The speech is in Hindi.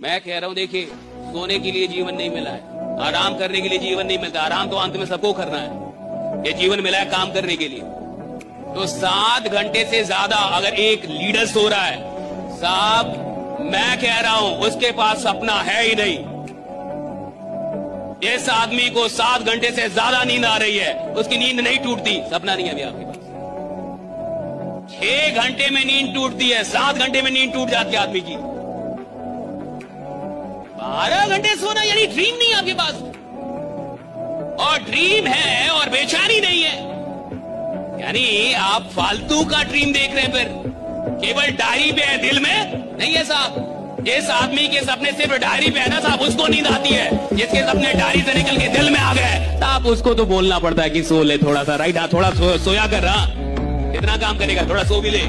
मैं कह रहा हूं देखिए, सोने के लिए जीवन नहीं मिला है, आराम करने के लिए जीवन नहीं मिलता। आराम तो अंत में सबको करना है, ये जीवन मिला है काम करने के लिए। तो 7 घंटे से ज्यादा अगर एक लीडर सो रहा है, साहब मैं कह रहा हूं उसके पास सपना है ही नहीं। इस आदमी को 7 घंटे से ज्यादा नींद आ रही है, उसकी नींद नहीं टूटती, सपना नहीं है अभी आपके पास। 6 घंटे में नींद टूटती है, 7 घंटे में नींद टूट जाती है आदमी की। 12 घंटे सोना यानी ड्रीम नहीं है आपके पास, और ड्रीम है और बेचैनी नहीं है, यानी आप फालतू का ड्रीम देख रहे हैं। फिर केवल डायरी पे है, दिल में नहीं है साहब। जिस आदमी के सपने सिर्फ डायरी पे है ना साहब, उसको नींद आती है। जिसके सपने डायरी से निकल के दिल में आ गए साहब, उसको तो बोलना पड़ता है कि सो ले थोड़ा सा, राइट? हाँ थोड़ा सोया कर रहा, कितना काम करेगा, थोड़ा सो भी ले।